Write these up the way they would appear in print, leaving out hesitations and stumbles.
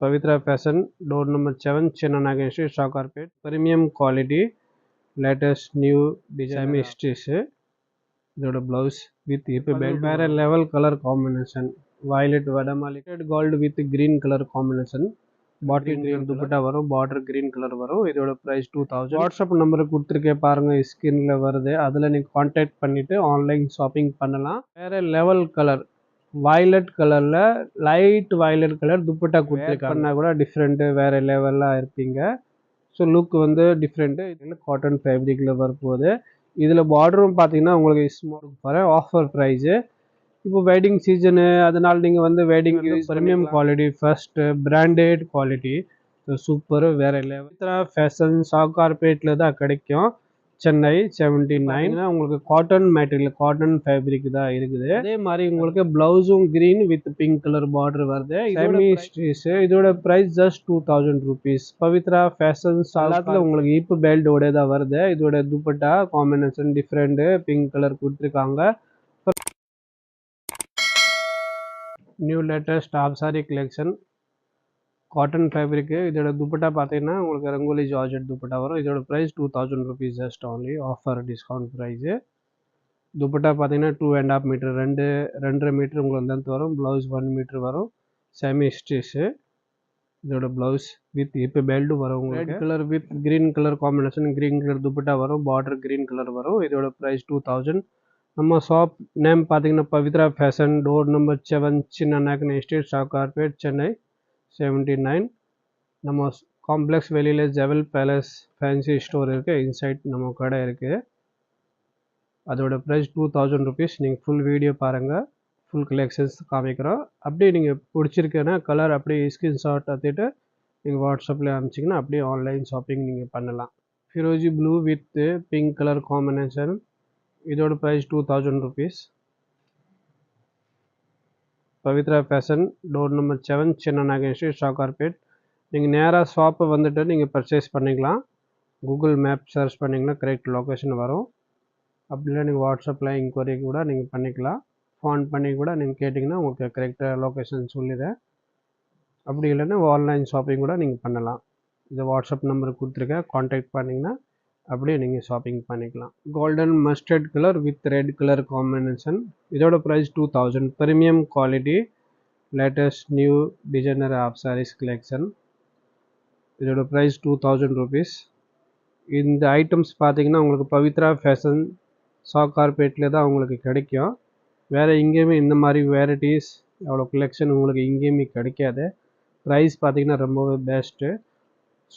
Pavitra Fashion, door number 7, Chennai Nagan Street, Sakarpet. Premium quality, latest new design stitch. இதோட blouse with hip belt. வேற level color combination. Violet vadamali gold with green color combination. Bottle green dupatta வரும், border green colour வரும். இதோட price 2000. WhatsApp number கொடுத்துருக்கேன் பாருங்க, ஸ்கிரீன்ல வருது. அதில் நீங்கள் கான்டாக்ட் பண்ணிட்டு ஆன்லைன் ஷாப்பிங் பண்ணலாம். வேற லெவல் கலர் வயலட் கலர்ல லைட் வயலட் கலர் துப்பட்டா கொடுத்துருக்காங்க கூட டிஃப்ரெண்ட் வேற லெவல்லாம் இருப்பீங்க. ஸோ லுக் வந்து டிஃப்ரெண்ட்டு. இதில் காட்டன் ஃபேப்ரிக்கில் வரப்போகுது. இதில் பார்டரும் பார்த்தீங்கன்னா உங்களுக்கு ஸ்மால் ஆஃபர் ப்ரைஸு. இப்போ வெட்டிங் சீசனு, அதனால் நீங்கள் வந்து wedding premium quality, first branded quality, super வேற லெவல். ஃபேஷன் சாக்கார்பேட்டில் தான் கிடைக்கும். சென்னை 79. உங்களுக்கு காட்டன் மெட்டீரியல், காட்டன் ஃபேப்ரிக் தான் இருக்குது. அதே மாதிரி உங்களுக்கு பிளவுஸும் green with pink colour border வருது. இதோட price just 2000 rupees. Pavithra fashion சாலத்தில் உங்களுக்கு இப்போ பெல்ட்டோட தான் வருது. இதோட dupatta combination different pink colour கொடுத்துருக்காங்க. New latest of sari collection cotton ஃபேப்ரிக்கு. இதோட துப்பட்டா பார்த்தீங்கன்னா உங்களுக்கு ரங்கோலி ஜார்ஜெட் துப்பட்டா வரும். இதோட price 2000 rupees just only offer discount price. Dupatta பார்த்தீங்கன்னா 2.5 மீட்டர், 2.5 மீட்டர் உங்களுக்கு லென்த் வரும். ப்ளவுஸ் 1 மீட்டர் வரும். Semi stitch. இதோட ப்ளவுஸ் வித் இப்போ பெல்ட் வரும். உங்களுக்கு red colour with green colour combination, green colour dupatta வரும். பார்டர் கிரீன் கலர் வரும். இதோட ப்ரைஸ் 2000. நம்ம ஷாப் நேம் பார்த்தீங்கன்னா Pavithra fashion, door number 7, Chinna Nagan estate, Sowcarpet, Chennai 79. நம்ம காம்ப்ளெக்ஸ் வெளியில் ஜெவல் பேலஸ் ஃபேன்சி ஸ்டோர் இருக்குது. இன்சைட் நம்ம கடை இருக்குது. அதோட ப்ரைஸ் 2000 rupees. நீங்கள் ஃபுல் வீடியோ பாருங்கள், ஃபுல் கலெக்ஷன்ஸ் காமிக்கிறோம். அப்படியே நீங்கள் பிடிச்சிருக்கேன்னா கலர் அப்படியே ஸ்க்ரீன்ஷாட் எடுத்துகிட்டு நீங்கள் வாட்ஸ்அப்பில் அனுப்பிச்சிங்கன்னா அப்படியே ஆன்லைன் ஷாப்பிங் நீங்கள் பண்ணலாம். ஃபிரோஜி blue with pink colour combination. இதோட price 2000 rupees. Pavithra fashion, door number 7, Chinna Nagan street, Sowcarpet. நீங்கள் நேராக ஷாப்பை வந்துட்டு நீங்கள் பர்ச்சேஸ் பண்ணிக்கலாம். கூகுள் மேப் சர்ச் பண்ணிங்கன்னா கரெக்ட் லொக்கேஷன் வரும். அப்படிலாம் நீங்கள் வாட்ஸ்அப்பில் இன்கொயரி கூட நீங்கள் பண்ணிக்கலாம். ஃபோன் பண்ணி கூட நீங்கள் கேட்டிங்கன்னா உங்களுக்கு கரெக்டாக லொக்கேஷன் சொல்லிடுறேன். அப்படி இல்லைன்னா ஆன்லைன் ஷாப்பிங் கூட நீங்கள் பண்ணலாம். இந்த வாட்ஸ்அப் நம்பர் கொடுத்துருக்கேன், கான்டாக்ட் பண்ணிங்கன்னா அப்படியே நீங்கள் ஷாப்பிங் பண்ணிக்கலாம். Golden mustard colour with red colour combination. இதோட price 2000. Premium quality, latest new designer of saris collection. இதோட ப்ரைஸ் 2000 rupees. இந்த ஐட்டம்ஸ் பார்த்தீங்கன்னா உங்களுக்கு பவித்ரா ஃபேஷன் சாக்கார்பேட்டில் தான் உங்களுக்கு கிடைக்கும். வேறு எங்கேயுமே இந்த மாதிரி வெரைட்டிஸ் அவ்வளோ கலெக்ஷன் உங்களுக்கு எங்கேயுமே கிடைக்காது. ப்ரைஸ் பார்த்தீங்கன்னா ரொம்பவே best.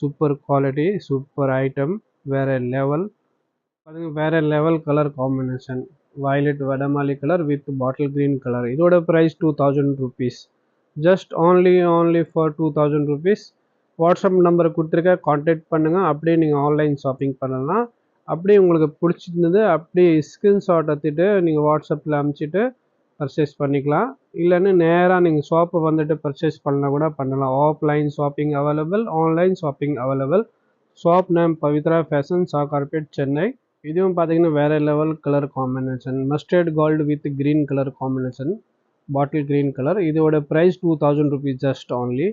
Super quality, super item, வேறு லெவல். பார்த்தீங்கன்னா வேறு லெவல் கலர் காம்பினேஷன், வயலட் வடமாலி colour with bottle green colour. இதோட price 2000 rupees. Just only for 2000 rupees. WhatsApp நம்பரை கொடுத்துருக்க, கான்டாக்ட் பண்ணுங்கள். அப்படியே நீங்கள் ஆன்லைன் ஷாப்பிங் பண்ணலாம். அப்படியே உங்களுக்கு பிடிச்சிருந்தது அப்படியே ஸ்க்ரீன்ஷாட் எடுத்துகிட்டு நீங்கள் வாட்ஸ்அப்பில் அனுப்பிச்சிட்டு பர்ச்சேஸ் பண்ணிக்கலாம். இல்லைன்னா நேராக நீங்கள் ஷாப்பை வந்துட்டு பர்ச்சேஸ் பண்ணலாம் கூட பண்ணலாம். Offline shopping available, online shopping available. Shop name Pavithra fashion, Sowcarpet, Chennai. இதுவும் பார்த்தீங்கன்னா வேறு level colour combination, mustard gold with green colour combination, bottle green colour. இதோட price 2000 rupees just only.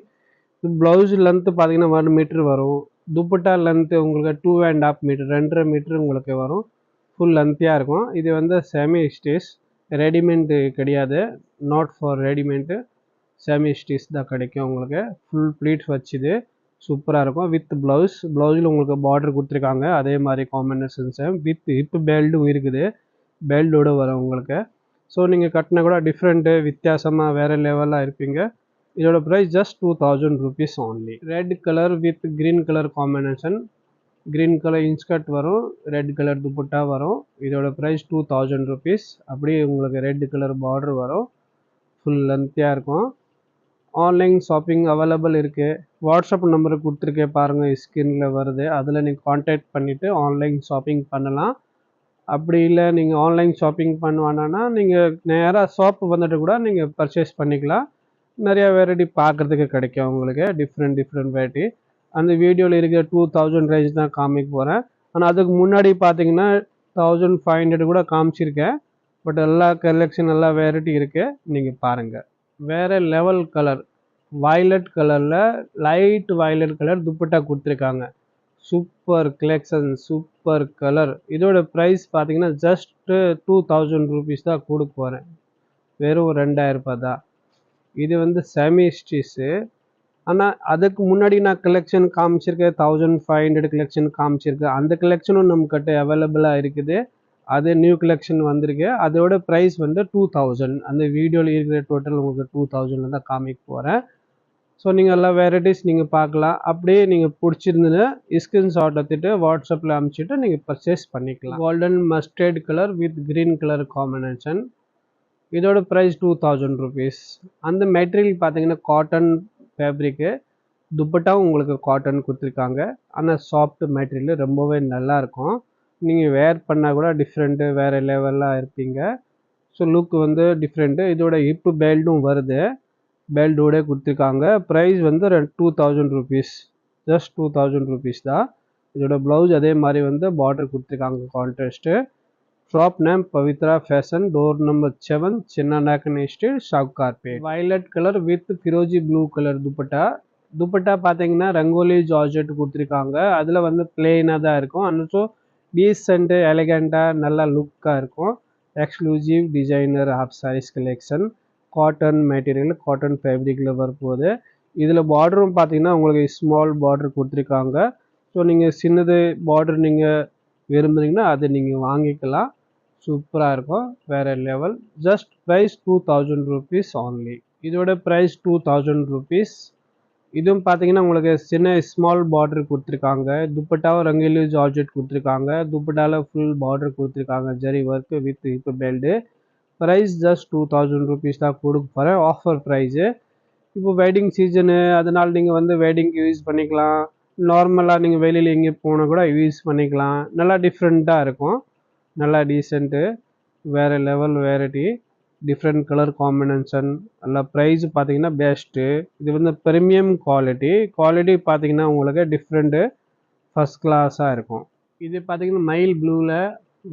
Blouse length பார்த்தீங்கன்னா 1 மீட்டர் வரும். துப்பட்டா லென்த்து உங்களுக்கு 2.5 மீட்டர், 2.5 மீட்டர் உங்களுக்கு வரும். Full லென்த்தியாக இருக்கும். இது வந்து செமி ஸ்டிச், ரெடிமேட் கிடையாது. நாட் ஃபார் ரெடிமேட்டு, செமி ஸ்டிச் தான் கிடைக்கும் உங்களுக்கு. ஃபுல் ப்ளீட்ஸ் வச்சுது சூப்பராக இருக்கும். வித் ப்ளவுஸில் உங்களுக்கு பார்டர் கொடுத்துருக்காங்க. அதே மாதிரி காம்பினேஷன்ஸு வித் ஹிப் பெல்ட்டும் இருக்குது, பெல்ட்டோடு வரும் உங்களுக்கு. ஸோ நீங்கள் கட்டினா கூட டிஃப்ரெண்ட்டு வித்தியாசமாக வேறு லெவலாக இருப்பீங்க. இதோட price just 2000 rupees only. Red colour with green colour combination, green colour in skirt வரும், ரெட் கலர் துப்பட்டா வரும். இதோட ப்ரைஸ் 2000 rupees. அப்படியே உங்களுக்கு ரெட் கலர் பார்டர் வரும். ஃபுல் லென்த்தியாக இருக்கும். ஆன்லைன் ஷாப்பிங் அவைலபிள் இருக்குது. வாட்ஸ்அப் நம்பரை கொடுத்துருக்கேன் பாருங்கள், ஸ்க்ரீனில் வருது. அதில் நீங்கள் கான்டாக்ட் பண்ணிவிட்டு ஆன்லைன் ஷாப்பிங் பண்ணலாம். அப்படி இல்லை நீங்கள் ஆன்லைன் ஷாப்பிங் பண்ணுவானா நீங்கள் நேராக ஷாப்பு வந்துட்டு கூட நீங்கள் பர்ச்சேஸ் பண்ணிக்கலாம். நிறையா வெரைட்டி பார்க்குறதுக்கு கிடைக்கும் உங்களுக்கு, டிஃப்ரெண்ட் வெரைட்டி. அந்த வீடியோவில் இருக்கிற 2000 ரேஞ்ச் தான் காமிக்க போகிறேன். ஆனால் அதுக்கு முன்னாடி பார்த்தீங்கன்னா 1500 கூட காமிச்சிருக்கேன். பட் எல்லா கலெக்ஷன் எல்லா வெரைட்டி இருக்குது, நீங்கள் பாருங்கள். வேறு லெவல் கலர் வயலட் கலரில் லைட் வயலட் கலர் துப்பட்டா கொடுத்துருக்காங்க. Super collection, super colour. இதோட ப்ரைஸ் பார்த்தீங்கன்னா ஜஸ்ட்டு 2000 ரூபீஸ் தான் கொடுக்க போகிறேன். வெறும் 2000 ரூபாய் தான். இது வந்து செமி ஸ்டிச்சு. ஆனால் அதுக்கு முன்னாடி நான் கலெக்ஷன் காமிச்சிருக்கேன், 1500 கலெக்ஷன் காமிச்சிருக்கேன். அந்த கலெக்ஷனும் நம்மக்கிட்ட அவைலபிளாக இருக்குது. அது நியூ கலெக்ஷன் வந்திருக்கு. அதோட ப்ரைஸ் வந்து 2000. அந்த வீடியோவில் இருக்கிற டோட்டல் உங்களுக்கு 2000 தான் காமிக்க போகிறேன். ஸோ நீங்கள் எல்லா வெரைட்டிஸ் நீங்கள் பார்க்கலாம். அப்படியே நீங்கள் பிடிச்சிருந்ததுன்னா ஸ்க்ரீன்ஷாட் எடுத்துட்டு வாட்ஸ்அப்பில் அனுப்பிச்சிட்டு நீங்கள் பர்ச்சேஸ் பண்ணிக்கலாம். Golden mustard colour with green colour combination. இதோட ப்ரைஸ் 2000 ரூபீஸ். அந்த மெட்டீரியல் பார்த்தீங்கன்னா காட்டன் ஃபேப்ரிக்கு. துப்பட்டாவும் உங்களுக்கு காட்டன் கொடுத்துருக்காங்க. ஆனால் சாஃப்ட் மெட்டீரியல் ரொம்பவே நல்லாயிருக்கும். நீங்கள் வேர் பண்ணால் கூட டிஃப்ரெண்ட்டு வேறு லெவலாக இருப்பீங்க. ஸோ லுக் வந்து டிஃப்ரெண்ட்டு. இதோட ஹிப்பு பெல்ட்டும் வருது. பெல்ட்டோட கொடுத்துருக்காங்க. ப்ரைஸ் வந்து 2000 ரூபீஸ். ஜஸ்ட் 2000 ரூபீஸ் தான். இதோட ப்ளவுஸ் அதே மாதிரி வந்து பார்டர் கொடுத்துருக்காங்க contrast. Shop name Pavithra fashion, door number 7, Chinna Naicken estate, Sowcarpet. Violet colour with ஃபிரோஜி ப்ளூ கலர் துப்பட்டா. துப்பட்டா பார்த்தீங்கன்னா ரங்கோலி ஜார்ஜெட் கொடுத்துருக்காங்க. அதில் வந்து பிளெயினாக தான் இருக்கும். அன்ஸோ டீசென்ட்டு எலிகண்ட்டாக நல்லா லுக்காக இருக்கும். Exclusive designer of saris collection. Cotton material, cotton ஃபேப்ரிக்கில் வரப்போகுது. இதில் பார்டரும் பார்த்தீங்கன்னா உங்களுக்கு ஸ்மால் பார்டர் கொடுத்துருக்காங்க. ஸோ நீங்கள் சின்னது பார்டர் நீங்கள் விரும்புகிறீங்கன்னா அதை நீங்கள் வாங்கிக்கலாம். சூப்பராக இருக்கும், வேறு level. Just price 2000 rupees only. இதோட ப்ரைஸ் 2000 ரூபீஸ். இதுவும் பார்த்தீங்கன்னா உங்களுக்கு சின்ன ஸ்மால் பார்டர் கொடுத்துருக்காங்க. துப்பட்டாவும் ரங்கோலி ஜார்ஜெட் கொடுத்துருக்காங்க. துப்பட்டாவில் ஃபுல் பார்டர் கொடுத்துருக்காங்க, zari work with hip belt. Price just 2000 rupees தான் கொடுக்க போகிறேன், ஆஃபர் ப்ரைஸு. இப்போ வெட்டிங் சீசனு, அதனால் நீங்கள் வந்து வெட்டிங்க்கு யூஸ் பண்ணிக்கலாம். நார்மலாக நீங்கள் வெளியில் எங்கே போனால் கூட யூஸ் பண்ணிக்கலாம். நல்லா டிஃப்ரெண்ட்டாக இருக்கும், நல்லா டீசென்ட்டு, வேறு level variety, different colour combination. நல்லா ப்ரைஸ் பார்த்தீங்கன்னா பெஸ்ட்டு. இது வந்து ப்ரீமியம் குவாலிட்டி பார்த்தீங்கன்னா உங்களுக்கு டிஃப்ரெண்ட்டு ஃபஸ்ட் கிளாஸாக இருக்கும். இது பார்த்தீங்கன்னா மைல் ப்ளூவில்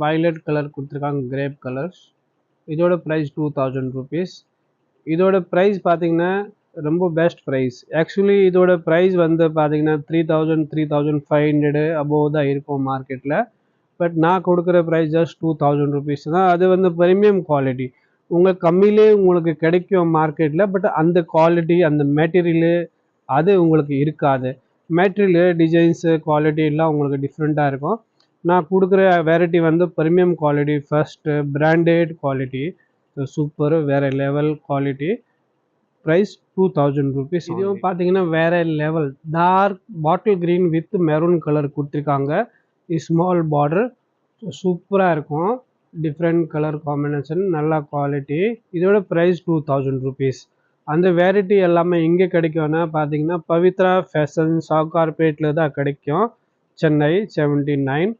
வயலட் கலர் கொடுத்துருக்காங்க, கிரேப் கலர்ஸ். இதோட ப்ரைஸ் 2000 ரூபீஸ். இதோட ப்ரைஸ் பார்த்தீங்கன்னா ரொம்ப பெஸ்ட் ப்ரைஸ். ஆக்சுவலி இதோட ப்ரைஸ் வந்து பார்த்தீங்கன்னா 3000 3500 அபோவ் தான் இருக்கும் மார்க்கெட்டில். பட் நான் கொடுக்குற ப்ரைஸ் ஜஸ்ட் 2000 ரூபீஸ் தான். அது வந்து ப்ரீமியம் குவாலிட்டி. உங்களுக்கு கம்மியிலே உங்களுக்கு கிடைக்கும் மார்க்கெட்டில். பட் அந்த குவாலிட்டி, அந்த மெட்டீரியலு அது உங்களுக்கு இருக்காது. மெட்டீரியலு, டிசைன்ஸு, குவாலிட்டி எல்லாம் உங்களுக்கு டிஃப்ரெண்ட்டாக இருக்கும். நான் கொடுக்குற வெரைட்டி வந்து premium quality, first branded quality, super வேறு லெவல் குவாலிட்டி. Price 2000 rupees. இதுவும் பார்த்தீங்கன்னா வேறு level dark bottle green with maroon colour கொடுத்துருக்காங்க. ஸ்மால் பார்டர், சூப்பராக இருக்கும். டிஃப்ரெண்ட் கலர் காம்பினேஷன், நல்ல குவாலிட்டி. இதோட ப்ரைஸ் 2000 ரூபீஸ். அந்த வெரைட்டி எல்லாமே எங்கே கிடைக்கும்னா பார்த்தீங்கன்னா பவித்ரா ஃபேஷன், சவுகார்பேட்டில் தான் கிடைக்கும், சென்னை 79.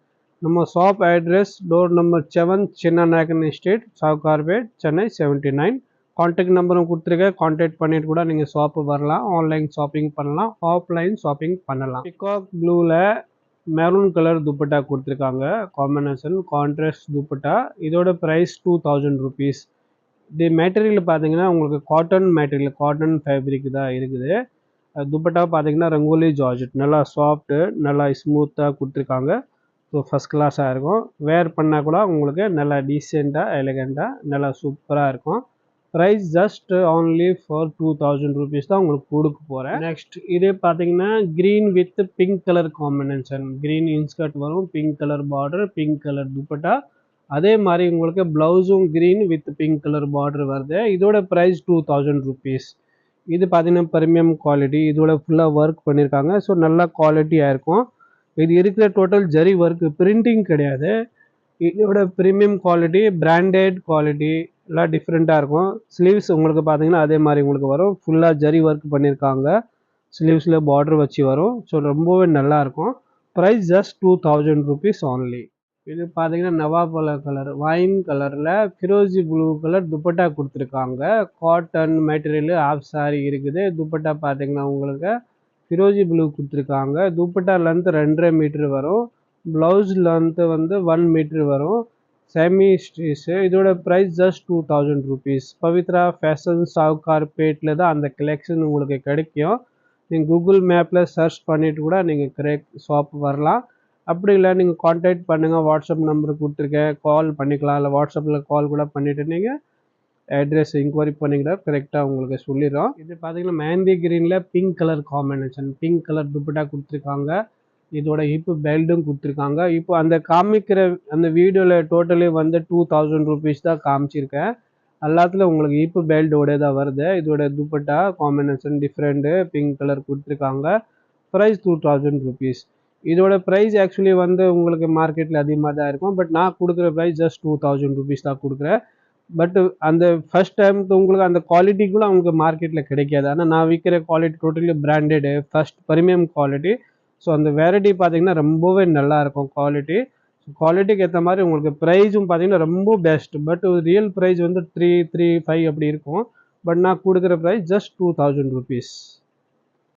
நம்ம shop address door number 7, Chinna Naicken estate, Sowcarpet, Chennai 79. Contact நம்பரும் கொடுத்துருக்கேன். கான்டாக்ட் பண்ணிட்டு கூட நீங்கள் ஷாப்பு வரலாம். ஆன்லைன் ஷாப்பிங் பண்ணலாம், ஆஃப்லைன் ஷாப்பிங் பண்ணலாம். பிகாக் ப்ளூவில் மெரூன் கலர் துப்பட்டா கொடுத்துருக்காங்க, காம்பினேஷன் கான்ட்ராஸ்ட் துப்பட்டா. இதோட ப்ரைஸ் 2000 ரூபீஸ். இது மெட்டீரியல் பார்த்தீங்கன்னா உங்களுக்கு காட்டன் மெட்டீரியல், காட்டன் ஃபேப்ரிக் தான் இருக்குது. துப்பட்டா பார்த்தீங்கன்னா ரங்கோலி ஜார்ஜெட், நல்லா சாஃப்ட்டு, நல்லா ஸ்மூத்தாக கொடுத்துருக்காங்க. ஸோ ஃபஸ்ட் கிளாஸாக இருக்கும். வேர் பண்ணால் கூட உங்களுக்கு நல்லா டீசெண்டாக எலிகண்ட்டாக நல்லா சூப்பராக இருக்கும். Price just only for 2000 rupees தான் உங்களுக்கு கொடுக்க போகிறேன். நெக்ஸ்ட் இது பார்த்தீங்கன்னா green with pink colour combination. Green inskirt வரும், pink colour border, pink colour dupatta. அதே மாதிரி உங்களுக்கு ப்ளவுஸும் green with pink colour border வருது. இதோட ப்ரைஸ் 2000 ரூபீஸ். இது பார்த்தீங்கன்னா ப்ரீமியம் குவாலிட்டி. இதோட ஃபுல்லாக ஒர்க் பண்ணியிருக்காங்க. ஸோ நல்லா குவாலிட்டியாக இருக்கும். இது இருக்கிற டோட்டல் ஜரி ஒர்க்கு, பிரிண்டிங் கிடையாது. இதோட ப்ரீமியம் குவாலிட்டி, பிராண்டட் குவாலிட்டி, எல்லாம் டிஃப்ரெண்ட்டாக இருக்கும். ஸ்லீவ்ஸ் உங்களுக்கு பார்த்தீங்கன்னா அதே மாதிரி உங்களுக்கு வரும். ஃபுல்லாக ஜரி ஒர்க் பண்ணியிருக்காங்க. ஸ்லீவ்ஸில் பார்டர் வச்சு வரும். ஸோ ரொம்பவே நல்லாயிருக்கும். Price just 2000 rupees only. இது பார்த்தீங்கன்னா நவாப்பழ கலர், வைன் கலரில் ஃபிரோஜி ப்ளூ கலர் துப்பட்டா கொடுத்துருக்காங்க. காட்டன் மெட்டீரியல், ஆஃப் சாரி இருக்குது. துப்பட்டா பார்த்தீங்கன்னா உங்களுக்கு ஃபிரோஜி ப்ளூ கொடுத்துருக்காங்க. துப்பட்டா லென்த் 2.5 மீட்டர் வரும். ப்ளவுஸ் லென்த்து வந்து 1 மீட்டர் வரும். செமி ஸ்ட்ரீஸு இதோட price just 2000 rupees. Pavithra fashion சாவுகார்பேட்டில் தான் அந்த கலெக்ஷன் உங்களுக்கு கிடைக்கும். நீங்கள் கூகுள் மேப்பில் சர்ச் பண்ணிவிட்டு கூட நீங்கள் கரெக்ட் ஷாப் வரலாம். அப்படி இல்லை நீங்கள் கான்டாக்ட் பண்ணுங்கள், வாட்ஸ்அப் நம்பர் கொடுத்துருக்கேன், கால் பண்ணிக்கலாம். இல்லை வாட்ஸ்அப்பில் கால் கூட பண்ணிவிட்டு நீங்கள் அட்ரஸ் இன்கொயரி பண்ணிங்கன்னா கரெக்டாக உங்களுக்கு சொல்லிடுறோம். இது பார்த்தீங்கன்னா மெஹந்தி கிரீனில் pink colour combination, pink colour dupatta கொடுத்துருக்காங்க. இதோட ஹிப்பு பெல்ட்டும் கொடுத்துருக்காங்க. இப்போ அந்த காமிக்கிற அந்த வீடியோவில் டோட்டலி வந்து 2000 ருபீஸ் தான் காமிச்சிருக்கேன். எல்லாத்துலேயும் உங்களுக்கு ஹிப்பு பெல்ட்டோட தான் வருது. இதோட dupatta combination different pink colour கொடுத்துருக்காங்க. Price 2000 rupees. இதோட ப்ரைஸ் ஆக்சுவலி வந்து உங்களுக்கு மார்க்கெட்டில் அதிகமாக தான் இருக்கும். பட் நான் கொடுக்குற ப்ரைஸ் ஜஸ்ட் 2000 ருபீஸ் தான் கொடுக்குறேன். பட் அந்த ஃபர்ஸ்ட் டைம் உங்களுக்கு அந்த குவாலிட்டிக்குள்ள உங்களுக்கு மார்க்கெட்டில் கிடைக்காது. ஆனால் நான் விற்கிற quality totally branded, first premium quality. So அந்த வெரைட்டி பார்த்தீங்கன்னா ரொம்பவே நல்லா இருக்கும் குவாலிட்டி. குவாலிட்டிக்கு ஏற்ற மாதிரி உங்களுக்கு ப்ரைஸும் பார்த்தீங்கன்னா ரொம்ப பெஸ்ட். பட் ரியல் ப்ரைஸ் வந்து 335 அப்படி இருக்கும். பட் நான் கொடுக்குற ப்ரைஸ் ஜஸ்ட் 2000 ருபீஸ்.